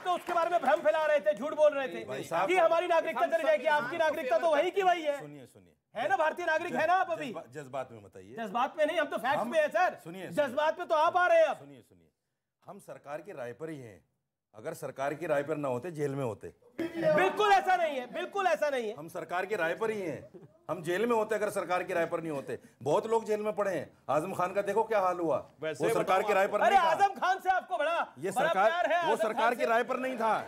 तो उसके बारे में भ्रम फैला रहे थे, झूठ बोल रहे थे कि हमारी नागरिकता चली जाएगी। आपकी नागरिकता तो वही की वही है। सुनिए है ना, भारतीय नागरिक है ना आप अभी। जज्बात में बताइए। जज्बात में नहीं, हम तो फैक्ट में है सर। सुनिए, जज्बात में तो आप आ रहे हैं अब। सुनिए, हम सरकार की राय पर ही हैं। अगर सरकार की राय पर ना होते जेल में होते। बिल्कुल ऐसा नहीं है, बिल्कुल ऐसा नहीं है। हम सरकार की राय पर ही हैं। हम जेल में होते अगर सरकार की राय पर नहीं होते। बहुत लोग जेल में पड़े हैं। आजम खान का देखो क्या हाल हुआ, वो सरकार की राय पर नहीं था। आजम खान से आपको ये सरकार, वो सरकार की राय पर नहीं था।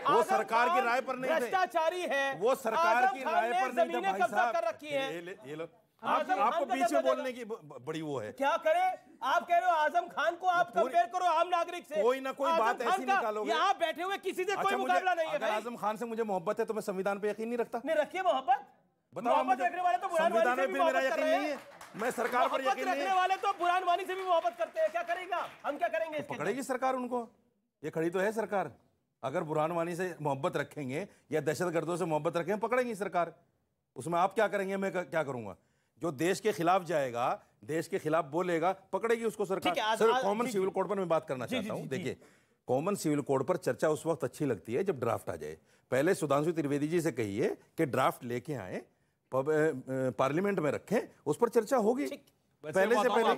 वो सरकार की राय पर नहीं थे। भ्रष्टाचारी है, वो सरकार की राय पर नहीं था भाई साहब। कर रखी है। ये लोग आपको बीच में बोलने की बड़ी वो है। क्या करें? आप कह रहे हो आजम खान को आप कंपेयर करो आम नागरिक से। कोई ना कोई बात ऐसी निकालोगे। यहाँ बैठे हुए किसी से कोई मुकाबला नहीं है। अगर आजम खान से मुझे मोहब्बत है तो मैं संविधान पे यकीन नहीं रखता। नहीं रखिए मोहब्बत। बताओ मुझे, संविधान पे मेरा यकीन नहीं है। मैं सरकार पर यकीन नहीं है। वाले तो बुरहान वानी से भी मोहब्बत करते हैं। क्या करेगा? हम क्या करेंगे? पकड़ेगी सरकार उनको। ये खड़ी तो है सरकार। अगर बुरहान वानी से मोहब्बत रखेंगे या दहशतगर्दों से मोहब्बत रखेंगे, पकड़ेंगी सरकार। उसमें आप क्या करेंगे, मैं क्या करूंगा? जो देश के खिलाफ जाएगा, देश के खिलाफ बोलेगा, पकड़ेगी उसको सरकार। सर, कॉमन सिविल कोड पर मैं बात करना चाहता हूं। देखिए, कॉमन सिविल कोड पर चर्चा उस वक्त अच्छी लगती है जब ड्राफ्ट आ जाए। पहले सुधांशु त्रिवेदी जी से कहिए कि ड्राफ्ट लेके आए, पार्लियामेंट में रखें, उस पर चर्चा होगी। पहले से पहले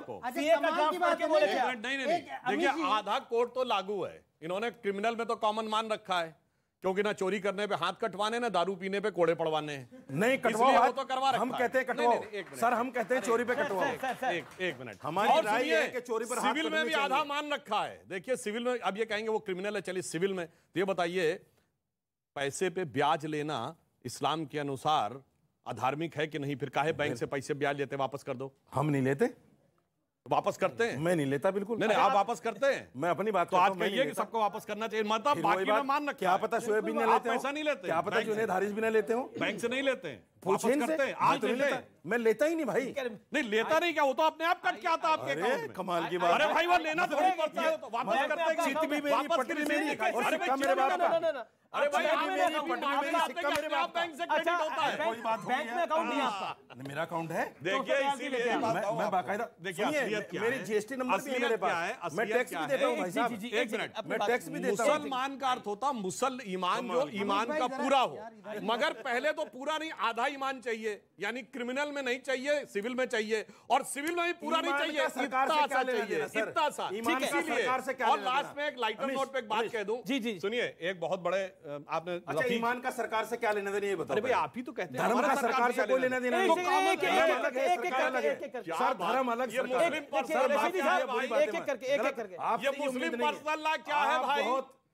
नहीं, देखिए आधा कोड तो लागू है। इन्होंने क्रिमिनल में तो कॉमन मान रखा है, क्योंकि ना चोरी करने पे हाथ कटवाने, ना दारू पीने पे कोड़े पड़वाने हैं। नहीं कटवाओ तो करवा रखा। हम कहते हैं कटवाओ सर, हम कहते हैं चोरी पे कटवाओ। एक मिनट, हमारी राय है कि चोरी पर सिविल में भी आधा मान रखा है। देखिए सिविल में अब ये कहेंगे वो क्रिमिनल है, चलिए सिविल में तो ये बताइए, पैसे पे ब्याज लेना इस्लाम के अनुसार अधार्मिक है कि नहीं? फिर काहे बैंक से पैसे ब्याज लेते, वापस कर दो। हम नहीं लेते, वापस करते हैं। मैं नहीं लेता बिल्कुल। नहीं, आप वापस करते हैं। मैं अपनी बात तो आज कहिए कि सबको वापस करना चाहिए, मतलब बाकी में मान रखा। क्या पता शोएब भी नहीं लेते हो, पैसा नहीं लेते। क्या पता जुनैद हारिस भी नहीं लेते हो, बैंक से नहीं लेते हैं, पूछे करते हैं। आज नहीं लेता, मैं लेता ही नहीं भाई। नहीं लेता नहीं क्या? वो तो अपने आप कट के आता आपके अकाउंट में। कमाल की बात। अरे भाई वो लेना थोड़ी पड़ता है, तो वापस करते हैं। चिट भी मेरी, पटरी मेरी और सिक्का मेरे बाप का। अरे भाई बैंक से क्रेडिट होता है, बैंक में अकाउंट नहीं आपका, मेरा अकाउंट है। देखिए इसीलिए मैं बाकायदा, देखिए मेरी जीएसटी नंबर भी है मेरे पास, मैं टैक्स भी देता हूं भाई साहब। एक मिनट, मैं टैक्स भी देता हूं। मुसलमान का अर्थ होता मुसल ईमान, जो ईमान का पूरा हो। मगर पहले तो पूरा नहीं, आधा ईमान चाहिए, यानी क्रिमिनल में नहीं चाहिए, सिविल में चाहिए, और सिविल में भी पूरा नहीं चाहिए, इतना सा चाहिए, इतना सा। इसीलिए और लास्ट में एक लाइटर नोट पे एक बात कह दूं। जी सुनिए, एक बहुत बड़े आपने, अच्छा ईमान का सरकार से क्या लेना देना ये बताओ। अरे भाई आप ही तो कहते हैं धर्म का सरकार से कोई लेना देना नहीं। सर धर्म अलग, ये मुस्लिम पर्सनल लॉ क्या है भाई?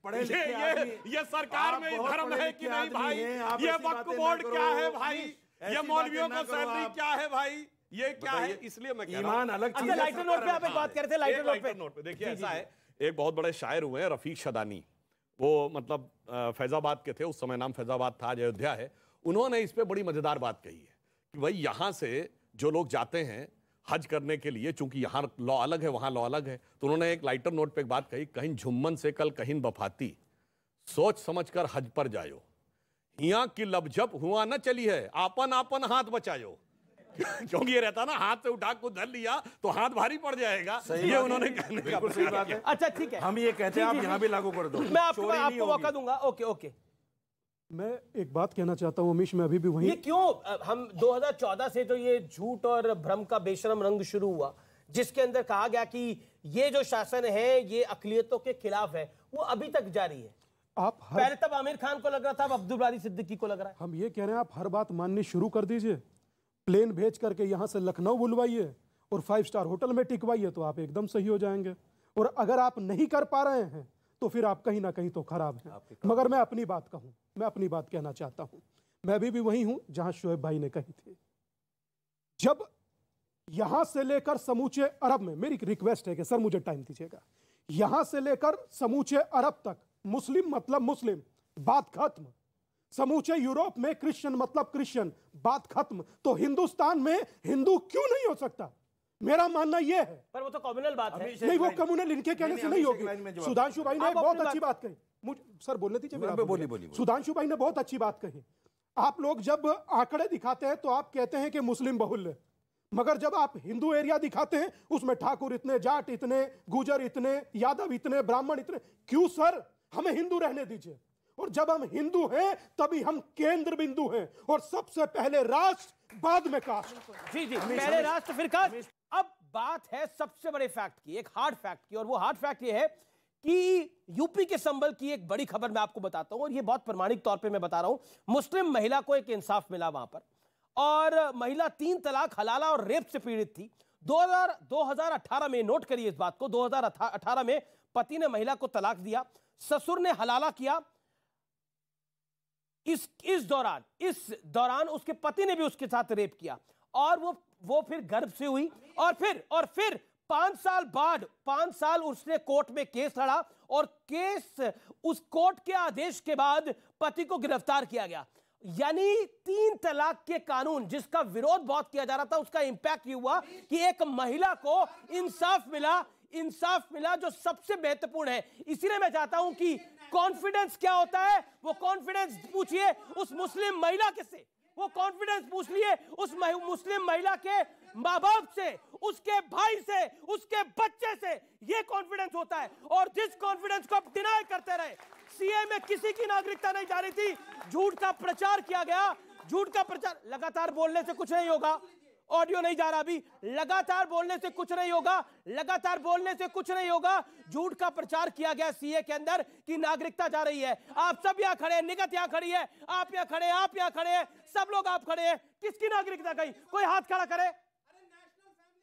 पढ़े लिखे ये सरकार में धर्म है कि नहीं भाई? ये वक्फ बोर्ड क्या है भाई? ये मौलवियों का सैलरी क्या है भाई? ये क्या है? इसलिए मैं कह रहा हूं ईमान अलग चीज है। लाइटर नोट पे आप एक बात कर रहे थे, लाइटर नोट पे देखिए ऐसा है, एक बहुत बड़े शायर हुए हैं रफीक शदानी, वो मतलब फैजाबाद के थे, उस समय नाम फैजाबाद था, आज अयोध्या है। उन्होंने इस पे बड़ी मजेदार बात कही है कि भाई यहां से जो लोग जाते हैं हज करने के लिए, चूंकि यहां लॉ अलग है वहां लॉ अलग है, तो उन्होंने एक लाइटर नोट पे एक बात कही, कहीं झुम्मन से कल कहीं बफाती, सोच समझकर हज पर जायो, हिया की लबझप हुआ न चली है, आपन आपन हाथ बचायो। क्योंकि ये रहता ना, हाथ से उठा को धर लिया तो हाथ भारी पड़ जाएगा। ये उन्होंने कहने का बिल्कुल सही बात है। अच्छा ठीक है, हम ये कहते हैं आप यहाँ भी लागू कर दो, मैं आपको मौका दूंगा। ओके ओके, मैं एक बात कहना चाहता हूं अमीश, मैं अभी भी वहीं। ये क्यों हम 2014 से जो ये झूठ और भ्रम का बेशरम रंग शुरू हुआ, जिसके अंदर कहा गया कि ये जो शासन है ये अकलियतों के खिलाफ है, वो अभी तक जारी है। आप पहले तब आमिर खान को लग रहा था, अब अब्दुल बारी सिद्दीकी को लग रहा है। हम ये कह रहे हैं आप हर बात माननी शुरू कर दीजिए, प्लेन भेज करके यहां से लखनऊ बुलवाइए और 5 स्टार होटल में टिकवाइए तो आप एकदम सही हो जाएंगे। और अगर आप नहीं कर पा रहे हैं तो फिर आप कहीं ना कहीं तो खराब हैं। मगर मैं अपनी बात कहूं, मैं अपनी बात कहना चाहता हूं, मैं अभी भी वहीं हूं जहां शोएब भाई ने कही थी। जब यहां से लेकर समूचे अरब में, मेरी रिक्वेस्ट है कि सर मुझे टाइम दीजिएगा, यहां से लेकर समूचे अरब तक मुस्लिम मतलब मुस्लिम, बात खत्म। समूचे यूरोप में क्रिश्चियन मतलब क्रिश्चियन, बात खत्म। तो हिंदुस्तान में हिंदू क्यों नहीं हो सकता? मेरा मानना यह है। पर वो तो कम्युनल बात है। नहीं, वो कम्युनल इनके कहने से नहीं होगी। सुधांशु भाई ने एक बहुत अच्छी बात कही, मुझे सर बोलने दीजिए। सुधांशु भाई ने बहुत अच्छी बात कही। आप लोग जब आंकड़े दिखाते हैं तो आप कहते हैं कि मुस्लिम बहुल्य, मगर जब आप हिंदू एरिया दिखाते हैं उसमें ठाकुर इतने, जाट इतने, गुजर इतने, यादव इतने, ब्राह्मण इतने। क्यों सर? हमें हिंदू रहने दीजिए, और जब हम हिंदू हैं तभी हम केंद्र बिंदु हैं, और सबसे पहले राष्ट्र बाद में कास्ट। जी जी, पहले राष्ट्र फिर कास्ट। अब बात है सबसे बड़े फैक्ट की, एक हार्ड फैक्ट की, और वो हार्ड फैक्ट ये है कि यूपी के संबल की एक बड़ी खबर मैं आपको बताता हूं, और ये बहुत प्रमाणिक तौर पे मैं बता रहा हूं। मुस्लिम महिला को एक इंसाफ मिला वहां पर, और महिला 3 तलाक, हलाला और रेप से पीड़ित थी। 2018 में, नोट करिए इस बात को, 2018 में पति ने महिला को तलाक दिया, ससुर ने हलाला किया। इस दौरान उसके पति ने भी उसके साथ रेप किया, और वो फिर गर्भ से हुई, और फिर 5 साल उसने कोर्ट में केस लड़ा, और उस कोर्ट के आदेश के बाद पति को गिरफ्तार किया गया। यानी 3 तलाक के कानून जिसका विरोध बहुत किया जा रहा था, उसका इंपैक्ट ये हुआ कि एक महिला को इंसाफ मिला जो सबसे महत्वपूर्ण है। इसीलिए मैं चाहता हूं कि कॉन्फिडेंस क्या होता है, वो कॉन्फिडेंस पूछिए उस मुस्लिम महिला के से, वो कॉन्फिडेंस पूछ लिए उस मुस्लिम महिला के माँ बाप से, उसके भाई से, उसके बच्चे से। ये कॉन्फिडेंस होता है, और जिस कॉन्फिडेंस को आप डिनाई करते रहे, सीए में किसी की नागरिकता नहीं जा रही थी, झूठ का प्रचार किया गया, झूठ का प्रचार। लगातार बोलने से कुछ नहीं होगा, ऑडियो नहीं जा रहा अभी, लगातार बोलने से कुछ नहीं होगा, झूठ का प्रचार किया गया सीए के अंदर कि नागरिकता जा रही है। आप सब यहाँ खड़े हैं, निगत यहाँ खड़ी है, आप यहाँ खड़े हैं, सब लोग आप खड़े हैं, किसकी नागरिकता गई? कोई हाथ खड़ा करे।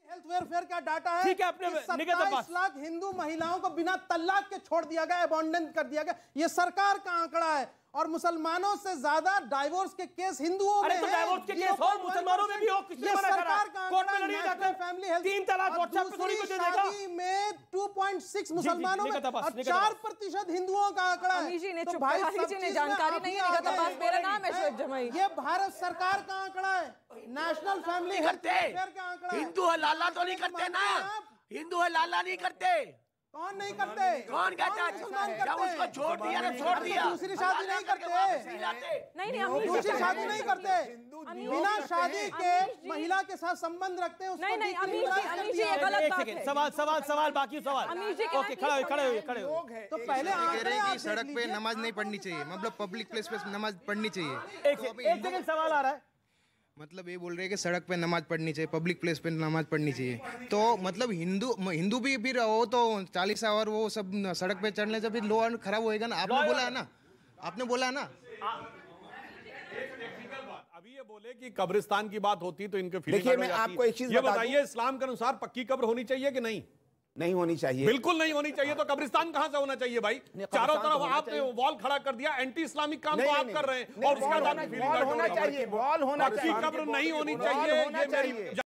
हेल्थ वेलफेयर का डाटा है, ठीक है, अपने 27 लाख हिंदू महिलाओं को बिना तलाक के छोड़ दिया गया, अबॉन्डन कर दिया गया। ये सरकार का आंकड़ा है, और मुसलमानों से ज्यादा डाइवोर्स के केस हिंदुओं में हैं। तो डाइवोर्स के केस हो, मुसलमानों में भी हो, किसने मना करा? कोर्ट में लड़िए जाकर, फैमिली हेल्थ 3 तलाक व्हाट्सएप पे थोड़ी को दे देगा। में 2.6 मुसलमानों में, और 4% हिंदुओं का आंकड़ा है। तो भाई जी ने जानकारी नहीं है, निगत अब्बास मेरा नाम है शुएब जमाई। ये भारत सरकार का आंकड़ा है, नेशनल फैमिली हेल्थ वेलफेयर का आंकड़ा है। हिंदू हलाला तो नहीं करते ना, हिंदू हलाला नहीं करते। कौन नहीं करते? कौन कहता है? जब उसको छोड़ दिया ना, छोड़ दिया। दूसरी शादी नहीं करते, नहीं दूसरी शादी नहीं करते, बिना शादी के महिला के साथ संबंध रखते हैं। नहीं अमीर जी ये गलत बात है। सवाल बाकी सवाल। ओके, खड़े हो। तो पहले आंकड़े आप सड़क पे नमाज नहीं पढ़नी चाहिए, मतलब पब्लिक प्लेस पे नमाज पढ़नी चाहिए। एक सेकंड, सवाल आ रहा है। मतलब ये बोल रहे हैं कि सड़क पे नमाज पढ़नी चाहिए, पब्लिक प्लेस पे नमाज पढ़नी चाहिए, तो मतलब हिंदू भी फिर वो तो 40 और वो सब सड़क पे चढ़ने से फिर लॉ खराब होएगा ना। आपने बोला है ना। अभी ये बोले कि कब्रिस्तान की बात होती तो इनके देखिए, मैं आपको एक चीज बताइए, इस्लाम के अनुसार पक्की कब्र होनी चाहिए कि नहीं? नहीं होनी चाहिए, बिल्कुल नहीं होनी चाहिए। तो कब्रिस्तान कहां से होना चाहिए भाई? चारों तरफ आपने वॉल खड़ा कर दिया, एंटी इस्लामिक काम तो आप कर रहे हैं, और उसका वॉल होना चाहिए, पक्की कब्र नहीं होनी चाहिए।